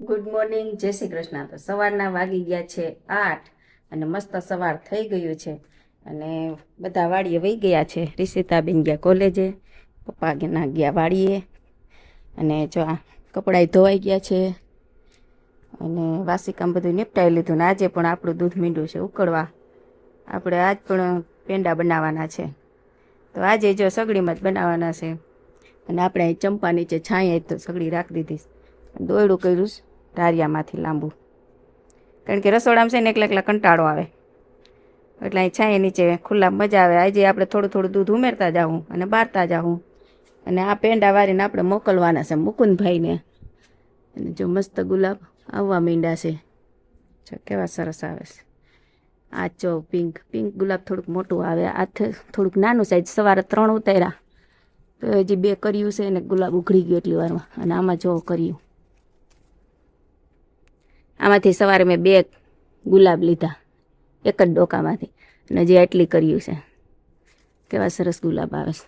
Good morning, જય શ્રી કૃષ્ણ. તો સવારના વાગી ગયા છે 8 અને મસ્ત સવાર થઈ ગયું છે અને બધા વાડીએ વહી ગયા છે. રિષિતાબેન ગયા કોલેજે, પપ્પા ના ગયા વાડીએ અને જો આ કપડાં ધોવાઈ ગયા છે અને વાસી કામ બધું નિપટાવી લીધું. ને આજે પણ આપણું દૂધ મીંડું છે ઉકળવા. આપણે આજ પણ પેંડા બનાવવાના છે. તો આજે જો સગડીમાં જ બનાવવાના છે અને આપણે અહીં ચંપા નીચે છાંય તો સગડી રાખી દીધી. દોયડું કર્યું ઢારિયામાંથી લાંબુ, કારણ કે રસોડામાં છે ને એકલા એકલા કંટાળો આવે એટલે અહીં છાંય નીચે ખુલ્લા મજા આવે. આજે આપણે થોડું થોડું દૂધ ઉમેરતા જાઉં અને બારતા જાઉં અને આ પેંડા વારીને આપણે મોકલવાના છે મુકુંદભાઈને. અને જો મસ્ત ગુલાબ આવવા માંડ્યા છે, જો કેવા સરસ આવે છે. આ જો પિંક પિંક ગુલાબ થોડુંક મોટું આવે, આ થોડુંક નાનું સાઈઝ. સવારે 3 ઉતાર્યા તો હજી 2 કર્યું છે ને ગુલાબ ઉઘડી ગયું એટલી વારમાં. અને આમાં જો કર્યું, આમાંથી સવારે મેં 2 ગુલાબ લીધા એક જ ડોકામાંથી અને હજી આટલી કર્યું છે. કેવા સરસ ગુલાબ આવે છે.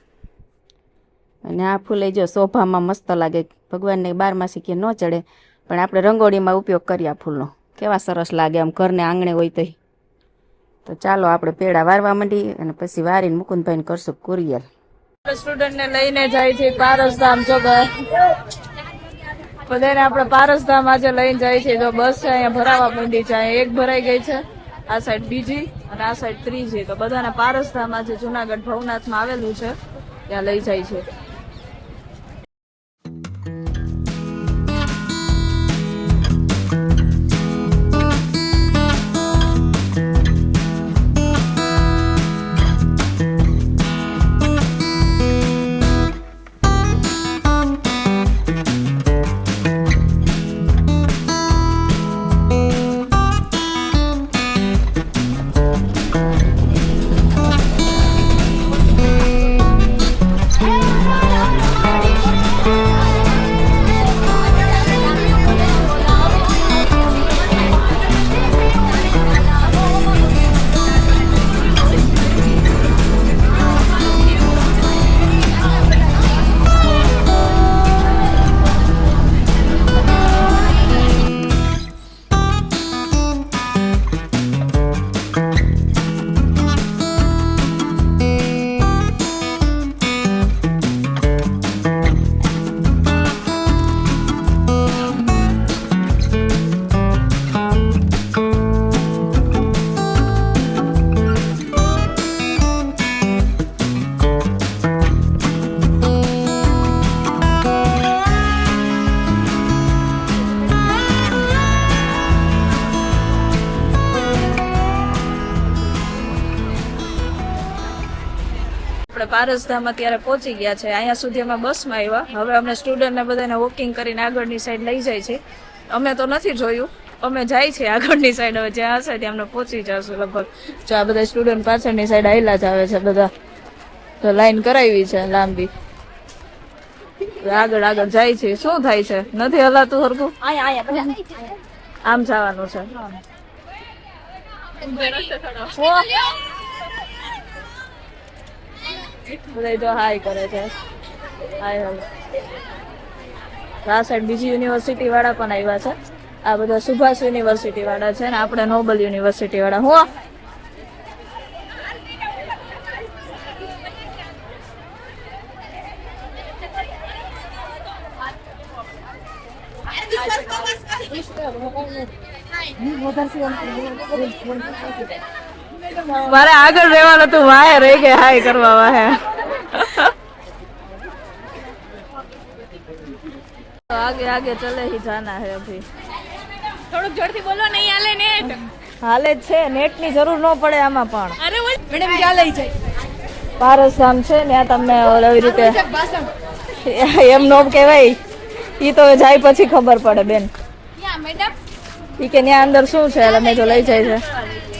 અને આ ફૂલે જો શોભામાં મસ્ત લાગે. ભગવાનને 12 કે ન ચડે પણ આપણે રંગોળીમાં ઉપયોગ કરીએ આ ફૂલનો. કેવા સરસ લાગે આમ ઘરને આંગણે હોય તોય. તો ચાલો આપણે પેડા વારવા માંડી અને પછી વારીને મુકુંદભાઈને કરશું કુરિયર. સ્ટુડન્ટને લઈને જાય છે પારસધામ. જો બધાને આપણે પારસધામ આજે લઈને જાય છે. જો બસ છે અહીંયા ભરાવા માંડી છે. એક ભરાઈ ગઈ છે, આ સાઈડ બીજી અને આ સાઈડ ત્રીજી. તો બધાને પારસધામ આજે જુનાગઢ ભવનાથમાં આવેલું છે ત્યાં લઈ જાય છે. આપણે પારસધામ અત્યારે પહોંચી ગયા છે. અહીંયા સુધી અમે બસમાં આવ્યા. હવે અમને સ્ટુડન્ટને બધાને વોકિંગ કરીને આગળની સાઈડ લઈ જાય છે. અમે તો નથી જોયું, અમે જાય છે આગળની સાઈડ. હવે જ્યાં હશે ત્યાં અમને પહોંચી જશું લગભગ. જો આ બધા સ્ટુડન્ટ પાછળની સાઈડ આવેલા જ આવે છે બધા. તો લાઈન કરાવી છે લાંબી. આગળ આગળ જાય છે. શું થાય છે? નથી હલાતું હરખું? આમ જવાનું છે. બધા જો હાય કરે છે. હાય હાય. આ સાઈડ બીજી યુનિવર્સિટી વાળા પણ આવ્યા છે. આ બધા સુભાષ યુનિવર્સિટી વાળા છે ને આપણે નોબલ યુનિવર્સિટી વાળા. હું મારે આગળ રહેવાનું તું વાહે રહી ગઈ હાય કરવા વાહે. आगे आगे चले ही जाना है अभी. થોડુંક જોરથી બોલો, નહીં હાલે નેટ. હાલે જ છે, નેટ ની જરૂર ન પડે આમાં પણ. અરે મેડમ ક્યાં લઈ જાય? પારસધામ છે ને તમને એવી રીતે ભાષણ એમ નો કહેવાય, ઈ તો જાય પછી ખબર પડે બેન. યા મેડમ ઈ કે ત્યાં અંદર શું છે એટલે મેં તો લઈ જાય છે.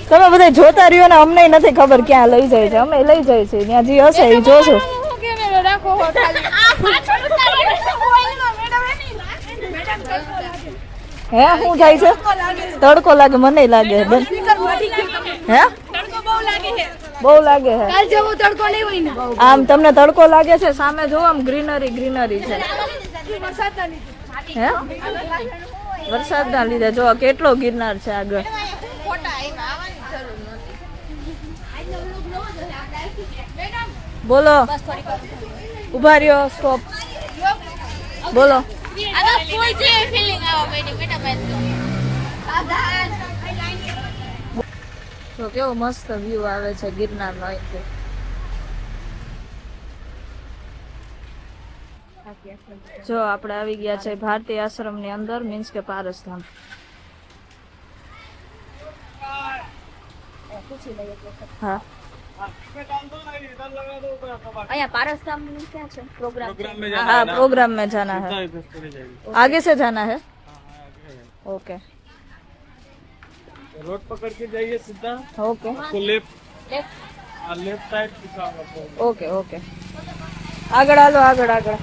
તમે બધા જોતા રહ્યો ને, અમને નથી ખબર ક્યાં લઈ જાય છે. અમે લઈ જાય છે ત્યાં જે હશે એ જોશું. હું કેમેરો રાખો હો ખાલી. આ પાછળ ઉતારી મોબાઈલમાં મેડમ એની મેડમ તડકો લાગે. હે શું જાય છે? તડકો લાગે, મને લાગે બેન. સ્પીકર મટી ગયું તમે. હે તડકો બહુ લાગે છે. બહુ લાગે છે. કાલ જેવો તડકો નહીં હોય ને. આમ તમને તડકો લાગે છે, સામે જોવો આમ ગ્રીનરી ગ્રીનરી છે. વરસાદના લીધે. હે વરસાદના લીધે જો કેટલો ગિરનાર છે આગળ. ફોટા આવ્યા, આવવાની જરૂર નથી. મેડમ બોલો, ઉભા રહ્યો, સ્ટોપ. બોલો. આ તો ફૂલ જે ફીલિંગ આવે મેડમ તો કેવો મસ્ત વ્યૂ આવે છે ગિરનારનો અહીંથી. જો આપણે આવી ગયા છે ભારતીય આશ્રમની અંદર, મીન્સ કે પારસધામ. હા અહીંયા પારસધામ ક્યાં છે પ્રોગ્રામ? हाँ प्रोग्राम में जाना है. आगे से जाना है. ओके रोड पकड़ के जाइए सीधा, ओके तो लेफ्ट साइड ओके ओके આગળ હાલો, આગળ આગળ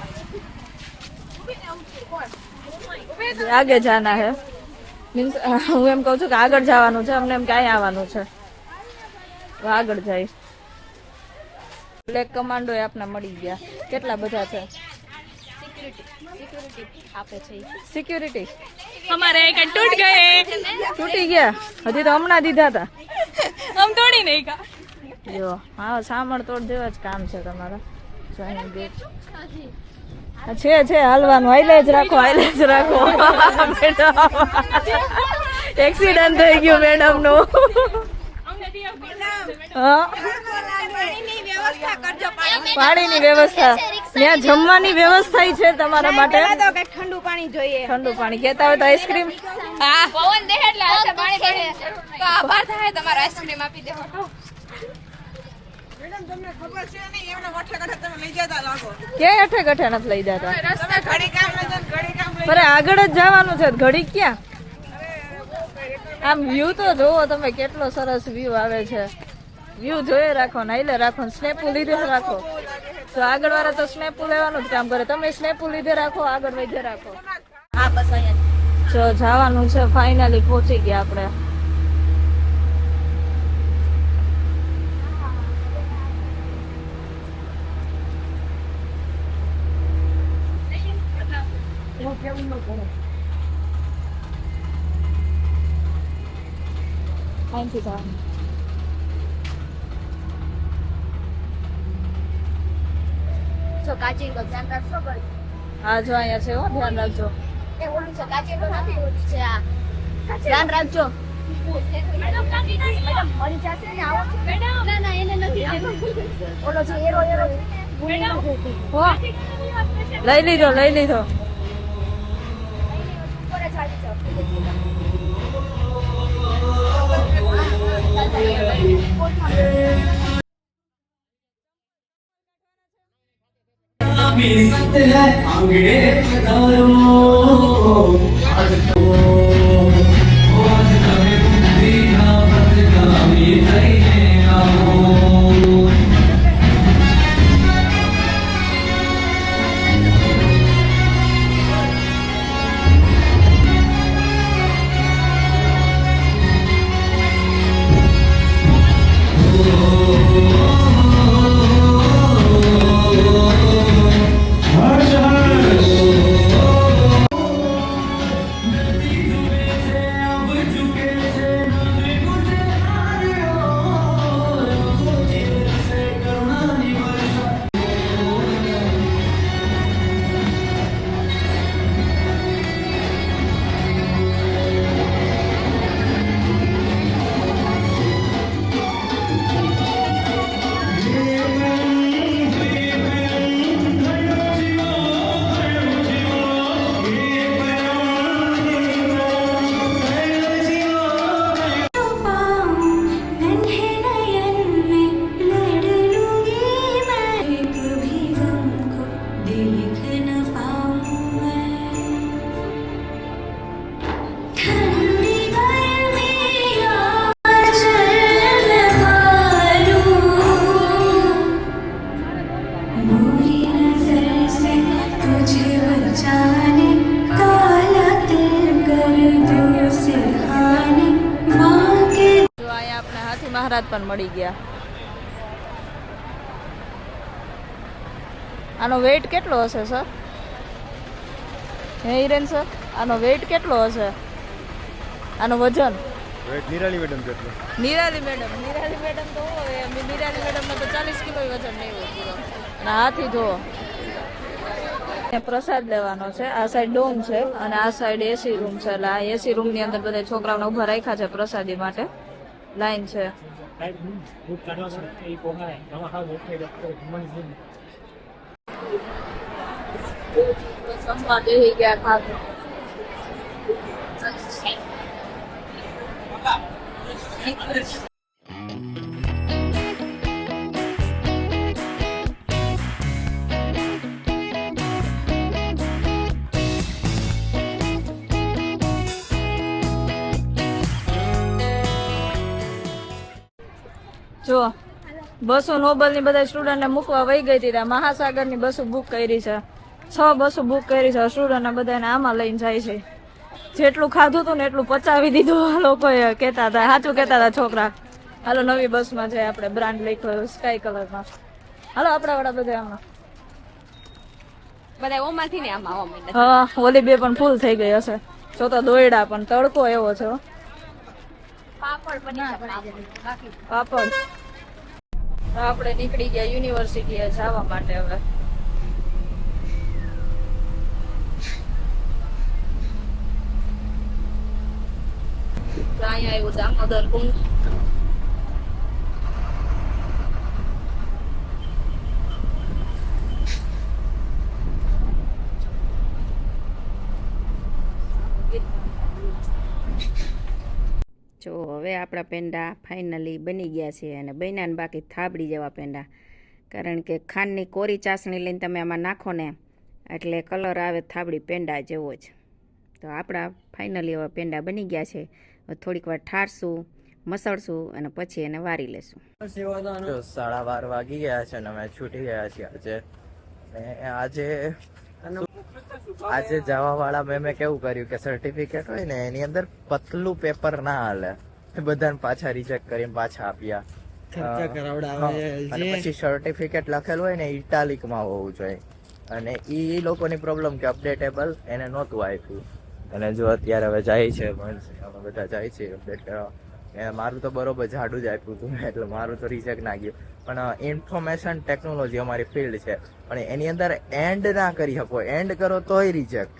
આગે જાના હે. મીન્સ હું એમ કહું છું કે આગળ જવાનું છે, અમને એમ કે અહીં આવવાનું છે, તો આગળ જાય. બ્લેક કમાન્ડો એ આપને મળી ગયા. કેટલા બધા છે? આપે છે સિક્યુરિટી हमारे एक टूट गए, તૂટી ગયા. હજી તો હમણાં દીધા હતા. हम तोड़ी नहीं का. જો હા, સામણ તોડ જેવા જ કામ છે તમારા. જો અહીં ગેટ છે હાલવાનું. હાઈલે જ રાખો, હાઈલે જ રાખો. મેડમ એક્સિડન્ટ થઈ ગયું મેડમ નું. હા પાણીની વ્યવસ્થા, ત્યાં જમવાની વ્યવસ્થા છે તમારા માટે. ઠંડુ પાણી જોઈએ. ઠંડુ પાણી કહેતા હોય તો આઈસ્ક્રીમ. હા પવન દે એટલે હાથે પાણી પડે તો આભાર થાય તમારો, આઈસ્ક્રીમ આપી દેવો. ક્યાંય અઠે ગઠે નથી લઈ જતા. રસ્તા ઘડી કામ પર આગળ જ જવાનું છે, ઘડી ક્યાં? આમ વ્યૂ તો જોવો તમે, કેટલો સરસ વ્યૂ આવે છે. વ્યૂ જોઈ રાખો, નાઈલે રાખો, સ્નેપુ લીધે રાખો. તો આગળ વાળા તો સ્નેપુ લેવાનું જ કામ કરે. તમે સ્નેપુ લીધે રાખો, આગળ વધે રાખો. હા બસ અહીંયા જો જવાનું છે, ફાઇનલી પહોંચી ગયા આપણે. અહીંથી જવાનું. જો કાચી નો ધ્યાન રાખશો ભાઈ. હા જો અહીંયા છે, હો ધ્યાન રાખજો. એ ઓલું છે કાચી નો નથી, ઓલું છે આ. ધ્યાન રાખજો. મેડમ મરી જશે ને આવો છો મેડમ. ના ના એને નથી. ઓલો છે એરો એરો મેડમ હો લઈ લીધો, લઈ લીધો. કોને ચાલી જાવ. મહારાજ પણ મળી ગયા. આનો વેઇટ કેટલો હશે સર? હે હિરેન સર, આનો વેઇટ કેટલો હશે? આનો વજન? નિરાલી મેડમ જેટલો. નિરાલી મેડમ તો હોય નિરાલી મેડમ તો 40 કિલો વજન નહીં હોય પૂરો. અને હાથી જો પ્રસાદ લેવાનો છે. આ સાઈડ ડોમ છે અને આ સાઈડ એસી રૂમ છે. એટલે આ એસી રૂમ ની અંદર બધા છોકરાઓને ઉભા રાખ્યા છે પ્રસાદી માટે. લાઈન છે. જો બસો નોબલ ની બધા સ્ટુડન્ટ ને મૂકવા વહી ગઈ હતી. મહાસાગર ની બસો બુક કરી છે. 6 બસો બુક કરી છે. સ્ટુડન્ટ બધાને આમાં લઈને જાય છે. જેટલું ખાધું હતું ને એટલું પચાવી દીધું આ લોકોએ કહેતા હતા. સાચું કહેતા હતા છોકરા. હાલો નવી બસમાં છે. આપણે બ્રાન્ડ લખ્યો સ્કાય કલરમાં. હાલો આપણા વાળા બધા આમાં. બધા ઓમાંથી ને આમાં આવવા માંડ્યા. હા ઓલી બે પણ ફૂલ થઈ ગઈ હશે. જો તો દોયડા પણ તડકો એવો છે. પાપડ પડીકા બાકી પાપડ. આપણે નીકળી ગયા યુનિવર્સિટીએ જવા માટે હવે. અહીંયા આવ્યું દામોદર કુંડ. જો હવે આપણા પેંડા ફાઇનલી બની ગયા છે અને બન્યાને બાકી થાબડી જેવા પેંડા. કારણ કે ખાંડની કોરી ચાસણી લઈને તમે આમાં નાખો ને એટલે કલર આવે થાબડી પેંડા જેવો જ. તો આપણા ફાઇનલી હવે પેંડા બની ગયા છે. હવે થોડીક વાર ઠારશું, મસળશું અને પછી એને વારી લેશું. 12:30 વાગી ગયા છે અને અમે છૂટી ગયા છીએ આજે. આજે જવા વાળા મેમે કેવું કર્યું કે સર્ટિફિકેટ હોય ને એની અંદર પતલું પેપર ના હાલે, બધાને પાછા રિજેક્ટ કરીને પાછા આપ્યા. અને પછી સર્ટિફિકેટ લખેલું હોય ને ઇટાલિકમાં હોવું જોઈએ. અને ઈ લોકોની પ્રોબ્લેમ કે અપડેટેબલ એને નહોતું આપ્યું. અને જો અત્યારે હવે જાય છે અમે બધા જાય છે અપડેટ કરવા. મારું તો બરોબર જાડું જ આપ્યું હતું એટલે મારું તો રિજેક્ટ ના ગયું. પણ ઇન્ફોર્મેશન ટેકનોલોજી અમારી ફિલ્ડ છે, પણ એની અંદર એન્ડ ના કરી શકો. એન્ડ કરો તોય રિજેક્ટ.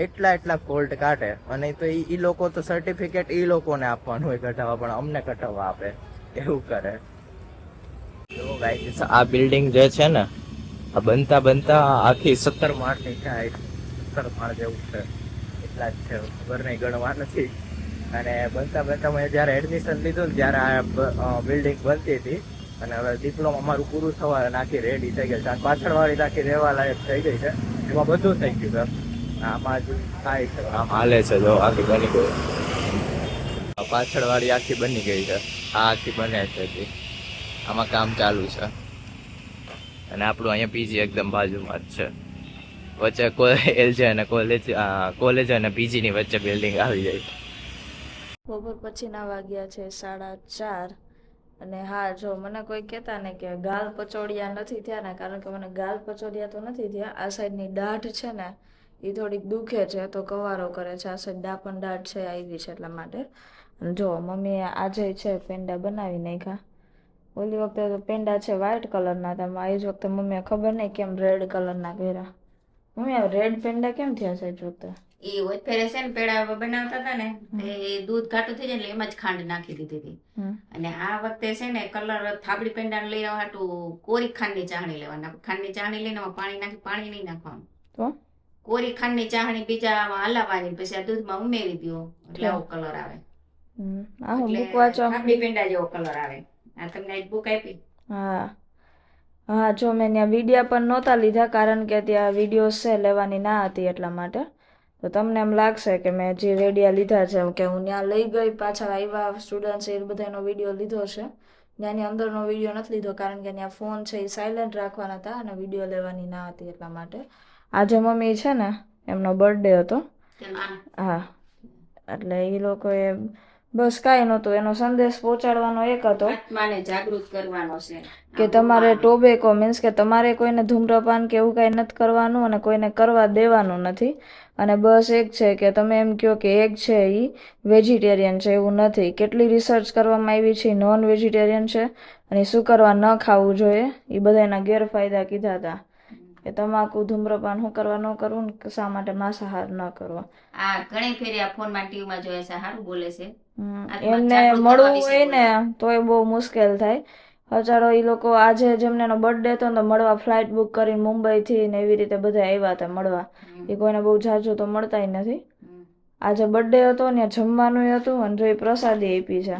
એટલા ફોલ્ટ કાઢે. અને તો ઈ લોકો તો સર્ટિફિકેટ ઈ લોકોને આપવાનું હોય કઢાવવા, પણ અમને કઢાવવા આપે એવું કરે. આ બિલ્ડિંગ જે છે ને આ બનતા આખી 17 માળની થાય. 17 માળ જેવું છે. એટલા જ છે, ખબર નહીં, ગણવા નથી. અને બનતા મેં જયારે એડમિશન લીધું ને ત્યારે આ બિલ્ડિંગ બનતી હતી. અને હવે ડિપ્લોમા અમારું પૂરું થવા આખી રેડી થઈ ગઈ છે. પાછળ વાળી આખી રહેવા લાયક થઈ ગઈ છે. એમાં બધું થઈ ગયું છે. આમાં જ થાય છે, આમ હાલે છે. જો આખી બની ગઈ, પાછળ વાળી આખી બની ગઈ છે. આ આખી બને છે. આમાં કામ ચાલુ છે. અને આપણું અહીંયા પીજી એકદમ બાજુમાં જ છે. વચ્ચે એલજે અને કોલેજ અને પીજી ની વચ્ચે બિલ્ડિંગ આવી જાય. બપોર પછીના વાગ્યા છે 4:30. અને હા જો મને કોઈ કહેતા ને કે ગાલ પચોડિયા નથી થયા ને, કારણ કે મને ગાલ પચોડિયા તો નથી થયા. આ સાઈડની દાઢ છે ને એ થોડીક દુખે છે તો કવારો કરે છે. આ સાઈડ ડાપણ દાઢ છે આવી છે એટલા માટે. અને જો મમ્મીએ આજે છે પેંડા બનાવી નાખ્યા. ઓલી વખતે તો પેંડા છે વ્હાઈટ કલરના હતા. આ જ વખતે મમ્મીએ ખબર નહીં કેમ રેડ કલરના કર્યા. મમ્મી આ રેડ પેંડા કેમ થયા છે જ વખતે? એ ફેરે છે ને પેડા બનાવતા હતા ને એ દૂધ ઘાટું થઈ જાય એટલે એમાં જ ખાંડ નાખી દીધી હતી. અને આ વખતે છે ને કલર થાબડી પેંડા લઈ આવવા હાટું કોરી ખાંડની ચાહણી લેવાના. ખાંડની ચાહણી લઈને પાણી નાખી, પાણી નહીં નાખવાનું, તો કોરી ખાંડની ચાહણી બીજા હલાવવાની, પછી આ દૂધમાં ઉમેરી દો એટલે આવો કલર આવે. આ હું મૂકવા છો થાબડી પેંડા જેવો કલર આવે. આ તમને એક બુક આપી. હા હા જો મેં ત્યાં વિડીયા પણ નહોતા લીધા કારણ કે ત્યાં વિડીયો છે લેવાની ના હતી એટલા માટે. તો તમને એમ લાગશે કે મેં જે રેડિયા લીધા છે કે હું ત્યાં લઈ ગઈ, પાછા આવ્યા સ્ટુડન્ટ્સ એ બધાનો વિડીયો લીધો છે. ત્યાંની અંદરનો વિડીયો નથી લીધો કારણ કે ત્યાં ફોન છે એ સાયલેન્ટ રાખવાના હતા અને વિડીયો લેવાની ના હતી એટલા માટે. આજે મમ્મી છે ને એમનો બર્થડે હતો. હા એટલે એ લોકોએ બસ કાંઈ નહોતું, એનો સંદેશ પહોંચાડવાનો એક હતો આત્માને જાગૃત કરવાનો છે કે તમારે ટોબેકો મીન્સ કે તમારે કોઈને ધૂમ્રપાન કે એવું કાંઈ નથી કરવાનું અને કોઈને કરવા દેવાનું નથી. અને બસ એક છે કે તમે એમ કહો કે એગ છે એ વેજીટેરિયન છે, એવું નથી. કેટલી રિસર્ચ કરવામાં આવી છે, નોન વેજીટેરિયન છે અને શું કરવા ન ખાવું જોઈએ એ બધાના ગેરફાયદા કીધા હતા કે તમાકુ ધૂમ્રપાન શું કરવા ન કરવું ને શા માટે માંસાહાર ન કરવો. આ ઘણી ફેરી આ ફોનમાં ટીવીમાં જોયે છે, સારું બોલે છે. એમને મળવું હોય ને તોય બહુ મુશ્કેલ થાય. હજારો એ લોકો આજે જેમને એનો બર્થડે હતો ને તો મળવા ફ્લાઇટ બુક કરીને મુંબઈથી ને એવી રીતે બધા આવ્યા હતા મળવા. એ કોઈને બહુ ઝાઝું તો મળતા નથી. આજે બર્થડે હતો ને જમવાનું હતું અને જો એ પ્રસાદી આપી છે.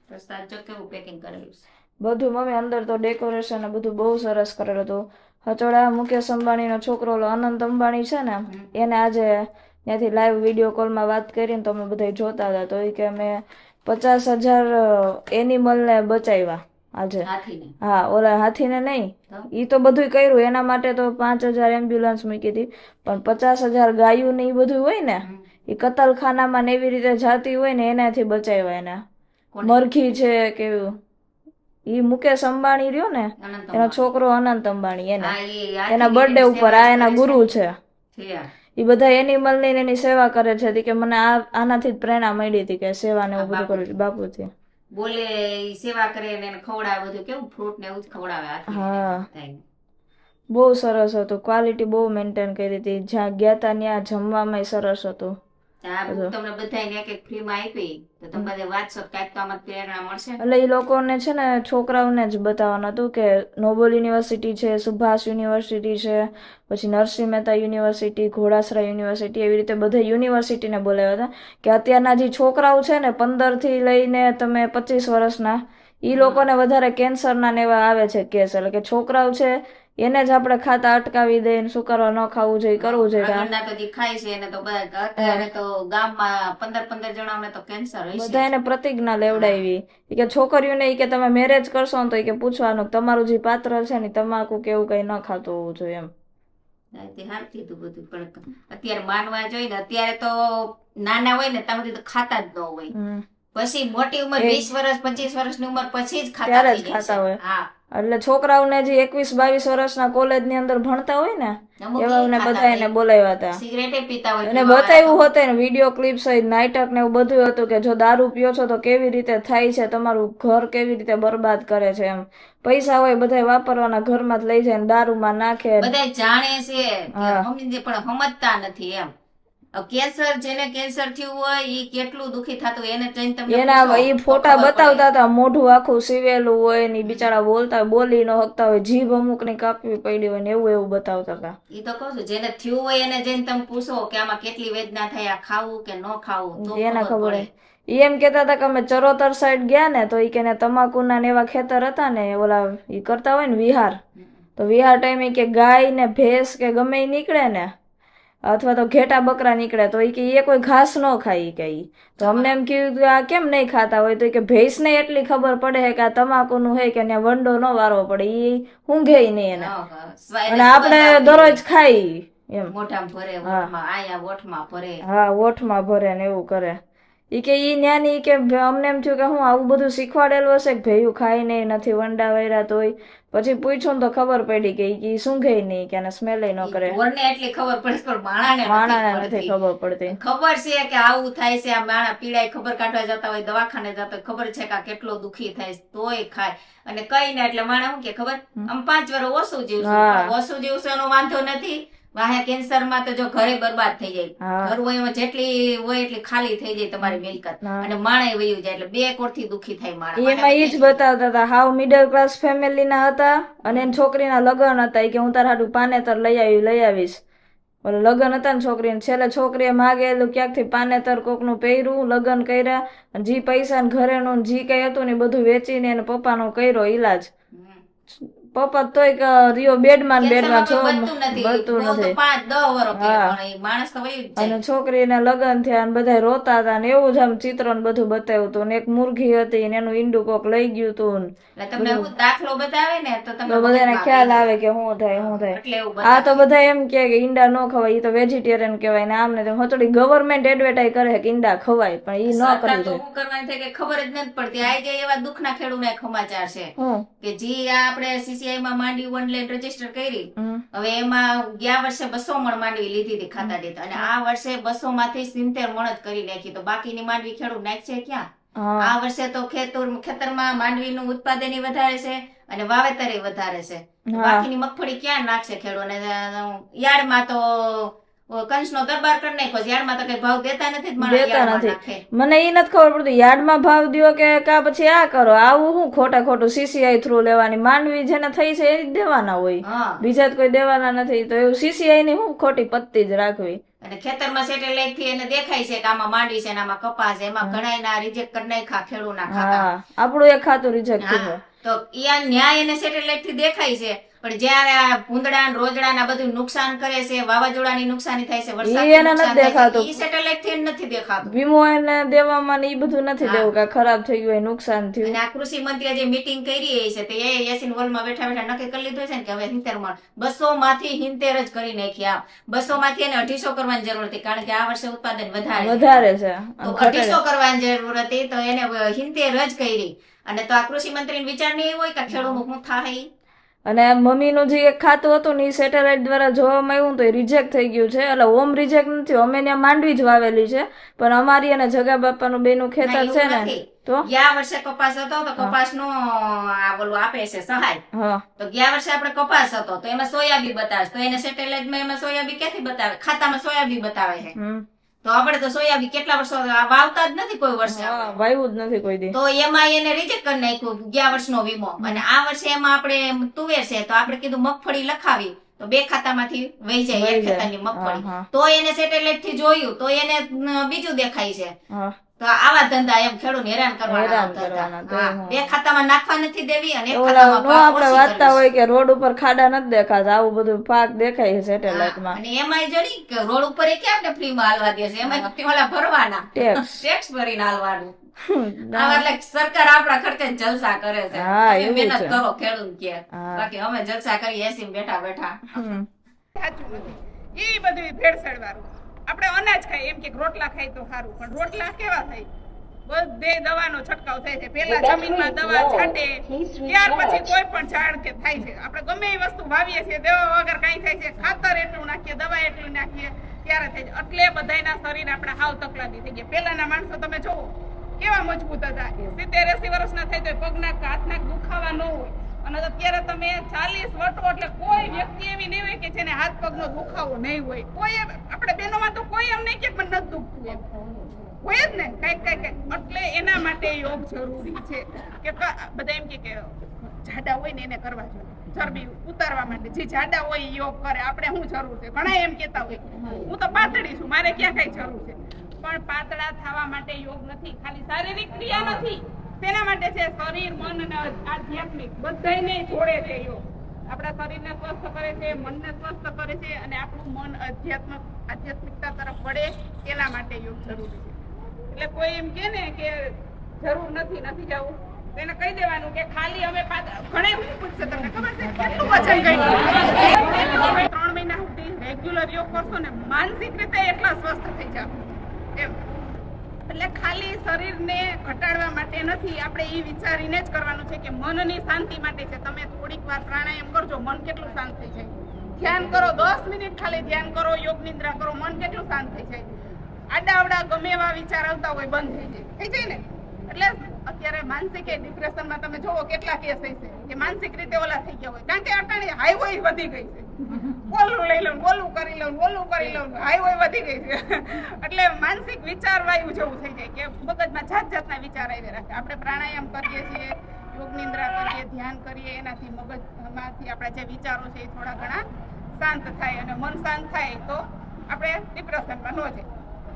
પ્રસાદ જો કેવું પેકિંગ કરેલું છે બધું મમ્મી અંદર તો ડેકોરેશન ને બધું બહુ સરસ કરેલું હતું. હચોડા મુકેશ અંબાણીનો છોકરો ઓલો અનંત અંબાણી છે ને એને આજે ત્યાંથી લાઈવ વિડીયો કોલમાં વાત કરીને તો અમે બધા જોતા હતા. તો એ કે અમે 50,000 એનિમલને બચાવ્યા આજે. હાથીને. હા, ઓલા હાથીને નહીં, એ તો બધું કર્યું એના માટે તો 5,000 એમ્બ્યુલન્સ મૂકી હતી, પણ 50,000 ગાયું ને એ બધું હોય ને એ કતલખાનામાં ને એવી રીતે જાતી હોય ને એનાથી બચાવ્યા. એને મરઘી છે કે ઈ મુકેશ અંબાણી રહ્યો ને એનો છોકરો અનંત અંબાણી એને એના બર્થડે ઉપર આ એના ગુરુ છે. એ બધા એનિમલ ની એની સેવા કરે છે કે મને આનાથી જ પ્રેરણા મળી હતી કે સેવા ને એવું બધું કરું છું બાપુથી. બોલે ઈ સેવા કરે ને એને ખવડાવે બધું કેવું ફ્રૂટ ને એવું જ ખવડાવે. હા, બહુ સરસ હતું. ક્વોલિટી બહુ મેન્ટેન કરી હતી. જ્યાં ગયા તા ત્યાં જમવામાં સરસ હતું. આ બુક તમને બધાને એક એક ફ્રી માં આપી તો તમે બધા વાંચશો કાંઈક તો આમાં પ્રેરણા મળશે. એટલે એ લોકોને છે ને છોકરાઓને જ બતાવવાનું હતું કે નોબલ યુનિવર્સિટી છે, સુભાષ યુનિવર્સિટી છે, પછી નરસિંહ મહેતા યુનિવર્સિટી, ઘોડાસરા યુનિવર્સિટી, એવી રીતે બધા યુનિવર્સિટીને બોલાવ્યા હતા કે અત્યારના જે છોકરાઓ છે ને 15 થી લઈને તમે 25 વર્ષના એ લોકોને વધારે કેન્સરના ને એવા આવે છે કેસ. એટલે કે છોકરાઓ છે એને જ આપણે ખાતા અટકાવી દઈએ શું કરવા ન ખાવું જોઈએ કરવું જોઈએ. આગળના તો જે ખાય છે એને તો બધા અત્યારે તો ગામમાં 15 જણાને તો કેન્સર હોય છે. બધા એને પ્રતિજ્ઞા લેવડાવી કે છોકરીઓને કે તમે મેરેજ કરશો ને તો કે પૂછવાનું તમારું જે પાત્ર છે ને તમાકુ કેવું કઈ ન ખાતું હોવું જોઈએ એમ. હાલ કીધું બધું, પણ અત્યારે માનવા જોઈએ ને અત્યારે તો નાના હોય ને ત્યાં સુધી તો ખાતા જ ન હોય, પછી મોટી ઉંમર 20 વર્ષ 25 વર્ષની ઉંમર પછી જ ખાતા હોય. હા, એટલે છોકરાઓને જે 21-22 વર્ષના કોલેજ ની અંદર ભણતા હોય ને એવાને બધા એને બોલાવ્યા હતા. સિગરેટે પીતા હોય અને બતાવ્યું હતું ને વિડીયો ક્લિપ સહિત નાટક ને એવું બધું હતું કે જો દારૂ પીઓ છો તો કેવી રીતે થાય છે, તમારું ઘર કેવી રીતે બરબાદ કરે છે એમ. પૈસા હોય બધા વાપરવાના ઘરમાં જ લઈ જાય ને દારૂમાં નાખે. બધા જાણે છે પણ સમજતા નથી એમ. કેન્સર જેને કેન્સર થયું હોય ઈ કેટલું દુખી થતું એને જઈને તમને એના ઈ ફોટા બતાવતા હતા, મોઢું આખું સીવેલું હોય ને બિચારા બોલતા હોય, બોલી ન શકતા હોય, જીભ અમુક ની કાપવી પડી હોય ને એવું બતાવતા હતા. ઈ તો કહું છું જેને થયું હોય એને જઈને તમે પૂછો કે આમાં કેટલી વેદના થાય, આ ખાવું કે ન ખાવું તો એને ખબર. ઈ એમ કેતા હતા કે અમે ચરોતર સાઈડ ગયા ને તો ઈ કે તમાકુના ને એવા ખેતર હતા ને ઓલા ઈ કરતા હોય ને વિહાર, તો વિહાર ટાઈમે કે ગાય ને ભેંસ કે ગમે ઈ નીકળે ને અથવા તો ઘેટા બકરા નીકળે તો એ કોઈ ઘાસ ન ખાય કે તો અમને એમ કીધું કે આ કેમ નહીં ખાતા હોય તો કે ભેંસ ને એટલી ખબર પડે કે આ તમાકુ નું હે કે વંડો ન વારવો પડે, ઈ ઊંઘે નહીં એને અને આપણે દરરોજ ખાઈ એમ મોઢામાં ભરે ઓઠમાં આયા ઓઠમાં ભરે. હા, ઓઠમાં ભરે ને એવું કરે. ઈ કે ઈ ન્યાની કે અમને એમ થયું કે હું આવું બધું શીખવાડેલું હશે કે ભેયું ખાઈ નહીં નથી વંડા વૈરા તોય પછી પૂછ્યું તો ખબર પડી કે ઈ સૂંઘે નહીં કે સ્મેલ ન કરે. ઢોરને એટલી ખબર પડે પણ માણાને નથી ખબર પડતી. ખબર છે કે આવું થાય છે, આ માણા પીડાય ખબર કાઢવા જતા હોય દવાખાને જતા હોય ખબર છે કે આ કેટલો દુખી થાય તોય ખાય અને કઈ ને એટલે માણા શું કે ખબર આમ 5 વર્ષ ઓછું જીવશું, ઓછું જીવશું એનો વાંધો નથી. વાહે કેન્સર માં તો જો ઘરે બરબાદ થઈ જાય, ઘર હોય એમાં જેટલી હોય એટલી ખાલી થઈ જાય તમારી મિલકત અને માણે વયું જાય એટલે 2 કોરથી દુખી થાય માણસ. એમાં ઈ જ બતાવતા હતા હાવ મિડલ ક્લાસ ફેમિલી ના હતા અને એની છોકરીના લગ્ન હતા કે હું તારા હાટુ પાનેતર લઈ આવીશ. ઓલો લગ્ન હતા ને છોકરીને છેલ્લે છોકરીએ માગેલું ક્યાંકથી પાનેતર કોકનું પહેર્યું, લગ્ન કર્યા અને જી પૈસા ને ઘરેનું જી કઈ હતું ને બધું વેચીને એને પપ્પાનો કર્યો ઈલાજ. પપ્પા તોય રિયો બેડમાં ને બેડમાં બનતું નથી બનતું બહુ તો નથી 5-10 વર્ષ કે હા. પણ એ માણસ તો વયું જ અને જાય છોકરીને લગ્ન થયા ને બધા રોતા હતા ને એવું જ આમ ચિત્ર ને બધું બતાવ્યું હતું ને એક મુરઘી હતી ને એનું ઈંડું કોક લઈ ગયું હતું ને એટલે તમને હું દાખલો બતાવે ને તો તમને તો બધાને મગજમાં ખ્યાલ આવી આવે કે શું થાય શું જાય. થાય એટલે એવું આ તો બતાવે. બધા એમ કે ઈંડા ન ખવાય એ તો વેજીટેરિયન કહેવાય ને આમ ને તેમ હતોડી ગવર્મેન્ટ એડવર્ટાઈઝ કરે કે ઈંડા ખવાય પણ ઈ ન સરકાર કરવું તો જોઈએ. શું કરવાની છે કે ખબર જ નથી પડતી આ જે એવા દુઃખના ખેડૂતના સમાચાર છે હું કે જે આ આપણે CCI માં માંડવી ઓનલાઈન રજીસ્ટર કરી હમ. હવે એમાં ગયા વર્ષે 200 મણ માંડવી લીધી હતી ખાતા દેતા અને આ વર્ષે 200 માંથી 70 મણ જ કરી નાખી તો બાકીની માંડવી ખેડૂત નાખશે ક્યાં હા આ વર્ષે તો ખેતરમાં માંડવીનું ઉત્પાદન વધારે છે અને વાવેતર વધારે છે હા. બાકીની મગફળી ક્યાં નાખશે ખેડૂત અને યાર્ડમાં તો કંસનો દરબાર કરી નાખ્યો છે. યાર્ડમાં તો કઈ ભાવ દેતા નથી જ માણસ દેતા યાર્ડમાં નથી. નાખે. મને ઈ નથી ખબર પડતી યાર્ડમાં ભાવ દ્યો કે કા પછી આ કરો આવું હું ખોટું CCI થ્રુ લેવાની માંડવી જેને થઈ છે એ જ દેવાના હોય હા બીજા તો કોઈ દેવાના નથી તો એવું CCI ની હું ખોટી પત્તી જ રાખવી. અને ખેતરમાં સેટેલાઇટ થી એને દેખાય છે કે આમાં માંડવી છે ને આમાં કપાસ છે એમાં ઘણા એના રિજેક્ટ કરી નાખ્યા ખેડૂતના ખાતા હા આપણું એક ખાતું રિજેક્ટ હા, થયું. તો ઈ ન્યાય એને સેટેલાઇટ થી દેખાય છે પણ જ્યારે આ ભૂંદડા ને રોજડા ને આ બધું નુકસાન કરે છે વાવાઝોડાની નુકસાની થાય છે ઈ વરસાદની એને નુકસાન નથી થાય છે દેખાતું. ઈ સેટેલાઇટ થી નથી દેખાતું વીમો એને દેવામાં ને ઈ બધું નથી હા. દેવું કે ખરાબ થઈ ગયું હોય નુકસાન થયું. અને આ કૃષિ મંત્રીએ જે મીટિંગ કરી છે તે એ એસીન હોલમાં બેઠા બેઠા નક્કી કરી લીધું છે ને કે હવે 70 મણ 200 માંથી 70 જ કરી નાખ્યા 200 માંથી એને 250 કરવાની જરૂર હતી કારણ કે આ વર્ષે ઉત્પાદન વધારે છે. વધારે છે તો અને ઘટે 250 કરવાની જરૂર હતી તો એને 70 જ કરી અને તો આ કૃષિ મંત્રીનો વિચાર નહીં હોય કે ખેડૂતનું શું થાય ઈ? અને મમ્મીનું જે એક ખાતું હતું ને એ સેટેલાઇટ દ્વારા જોવામાં આવ્યું તો એ રિજેક્ટ થઈ ગયું છે એટલે ઓમ રિજેક્ટ નથી અમે ત્યાં માંડવી જ વાવેલી છે પણ અમારી અને જગા બાપાનું બેનું ના, ખેતર એવું છે ને નથી. તો ગયા વર્ષે કપાસ હતો તો કપાસ નો આ બોલું આપે છે સહાય હા તો ગયા વર્ષે આપણે કપાસ હતો તો એમાં સોયાબીન બતાવે છે. તો એને સેટેલાઇટ માં એમાં સોયાબીન ક્યાંથી બતાવે ખાતામાં સોયાબીન બતાવે છે હમ તો આપણે તો સોયાબીન કેટલા વર્ષો વાવતા જ નથી કોઈ વર્ષે હા વાવ્યું જ નથી કોઈ દી. તો એમાં એને રિજેક્ટ કરી નાખ્યું ગયા વર્ષનો વીમો અને આ વર્ષે એમાં આપણે તુવેર છે તો આપણે કીધું મગફળી લખાવી તો 2 ખાતામાંથી વહી જાય એક વહી જાય. ખેતરની મગફળી હા, હા. તો એને સેટેલાઇટ થી જોયું તો એને બીજું દેખાય છે હા તો આવા ધંધા એમ ખેડૂત હેરાન કરવાના હેરાન ધંધા. કરવાના, તો હા, હું. 2 ખાતામાં નાખવા નથી દેવી અને એક ઓલા ખાતામાં નો પાક આપણે ઓછી વાંચતા કરવી. હોય કે રોડ ઉપર ખાડા નથી દેખાતા આવું બધું પાક દેખાય છે સેટેલાઇટ હા, માં અને એમાંય જોડી કે રોડ ઉપર એ ક્યાં આપણે ફ્રીમાં હાલવા દે છે એમાં ઓલા ભરવાના ટેક્સ ટેક્સ ભરીને હાલવાનું આવા એટલે સરકાર આપણા ખર્ચે જલસા કરે છે હા, તમે એવું મહેનત છે. કરો ખેડૂત કે હા. બાકી અમે જલસા કરી એસી બેઠા બેઠા સાચું નથી એ બધું ભેળસેળ વાળું આપણે અનાજ ખાઈ એમ કે રોટલા ખાઈ તો સારું પણ રોટલા કેવા થાય બધે દવાનો છંટકાવ થાય છે પેલા જમીનમાં દવા છાંટે ત્યાર પછી કોઈ પણ ઝાડ કે થાય છે આપણે ગમે એ વસ્તુ વાવીએ છીએ દવા વગર કાંઈ થાય છે ખાતર એટલું નાખીએ દવા એટલું નાખીએ ત્યારે થાય છે એટલે બધાયના શરીર આપણા હાવ તકલાદી થઈ ગયા પેલાના માણસો તમે જોવો કેવા મજબૂત હતા 70-80 વર્ષના થાય તો પગના હાથના દુખાવા ન હોય અને અત્યારે તમે 40 વટો એટલે કોઈ વ્યક્તિ એવી નહીં હોય કે જેને હાથ પગનો દુખાવો નહીં હોય કોઈ આપણે બહેનોમાં તો કોઈ એમ નહીં કે મને નથી દુખતું એમ હોય જ ને કઈક એટલે એના માટે યોગ જરૂરી છે કે બધા એમ કે જાડા હોય ને એને કરવા જોઈએ ચરબી ઉતારવા માટે જે જાડા હોય એ યોગ કરે આપણે શું જરૂર છે ઘણા એમ કહેતા હોય હું તો પાતળી છું મારે ક્યાં કઈ જરૂર છે પણ પાતળા થવા માટે યોગ નથી ખાલી શારીરિક ક્રિયા નથી તેના માટે છે શરીર મન અને આધ્યાત્મિક બધાયને જોડે છે યોગ આપણા શરીરને સ્વસ્થ કરે છે મનને સ્વસ્થ કરે છે અને આપણું મન આધ્યાત્મિકતા તરફ વળે તેના માટે યોગ જરૂરી છે એટલે કોઈ એમ કે ને કે જરૂર નથી જવું તો એને કહી દેવાનું કે ખાલી અમે ઘણે પૂછશે તમને ખબર છે કેટલું વજન ગયું 3 મહિના સુધી રેગ્યુલર યોગ કરશો ને માનસિક રીતે એટલા સ્વસ્થ થઈ જાવ એમ એટલે ખાલી શરીરને ઘટાડવા માટે નથી આપણે એ વિચારીને જ કરવાનું છે કે મનની શાંતિ માટે છે તમે થોડીક વાર પ્રાણાયામ કરજો મન કેટલું શાંત થઈ જાય ધ્યાન કરો 10 મિનિટ ખાલી ધ્યાન કરો યોગ નિદ્રા કરો મન કેટલું શાંત થઈ જાય આડાવડા ગમે એવા વિચાર આવતા હોય બંધ થઈ જાય ને એટલે અત્યારે માનસિક ડિપ્રેશનમાં તમે જોવો કેટલા કેસ થઈ છે કે માનસિક રીતે ઓલા થઈ ગયા હોય કારણ કે અટાણે હાઈવે વધી ગઈ છે ઓલું લઈ લઉં ઓલું કરી લઉં હાઈવે વધી ગઈ છે એટલે માનસિક વિચાર વાયુ જેવું થઈ જાય કે મગજમાં જાતના વિચાર આવી રાખે આપણે પ્રાણાયામ કરીએ છીએ યોગ નિદ્રા કરીએ ધ્યાન કરીએ એનાથી મગજમાંથી આપણા જે વિચારો છે એ થોડા ઘણા શાંત થાય અને મન શાંત થાય તો આપણે ડિપ્રેશનમાં ન જઈએ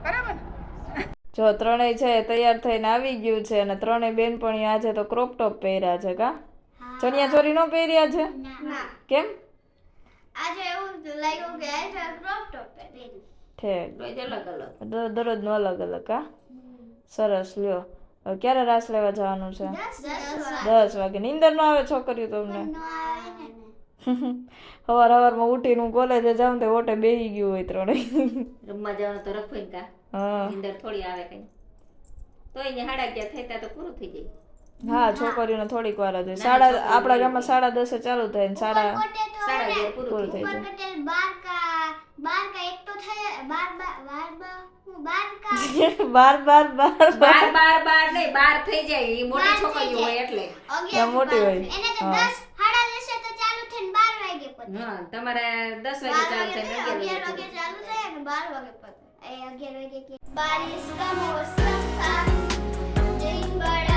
બરાબર ને જો ત્રણેય છે તૈયાર થઈને આવી ગયું છે અને ત્રણેય બેનપણી આજે તો ક્રોપ ટોપ પહેર્યા છે કા હા ચણિયા ચોરી નો પહેર્યા છે ના કેમ આજે એવું લાગ્યું કે આજે ક્રોપ ટોપ પહેરી ઠેક રોજ અલગ અલગ દરરોજ નો અલગ અલગ કા સરસ લ્યો હવે ક્યારે રાસ લેવા જવાનું છે 10 વાગે નીંદર નો આવે છોકરીઓ તમને સવારમાં ઉઠીને હું કોલેજે જાઉં તો ઓટે બેહી ગયું હોય ત્રણેય રમવા જવાનું તો રખોઈ કા હા અંદર થોડી આવે કઈ તો અહીંયા 11:30 થતા તો પૂરું થઈ જાય હા છોકરીઓને થોડીક વાર જ હોય આપણા ગામમાં 10:30 ચાલુ થાય ને 11:30 11:30 પૂરું થઈ જાય बार का एक तो थे बार का બાર બાર નહીં 12 થઈ જાય એ મોટી છોકરીઓ હોય એટલે મોટી હોય એને તો 10 સાડા 10 તો ચાલુ થઈને 12 વાગે પછી હા તમારે 10 વાગે ચાલુ થાય 11 વાગે ચાલુ થાય અને 12 વાગે પતે એ 11 વાગે કે बारिश का मौसम था दिन बड़ा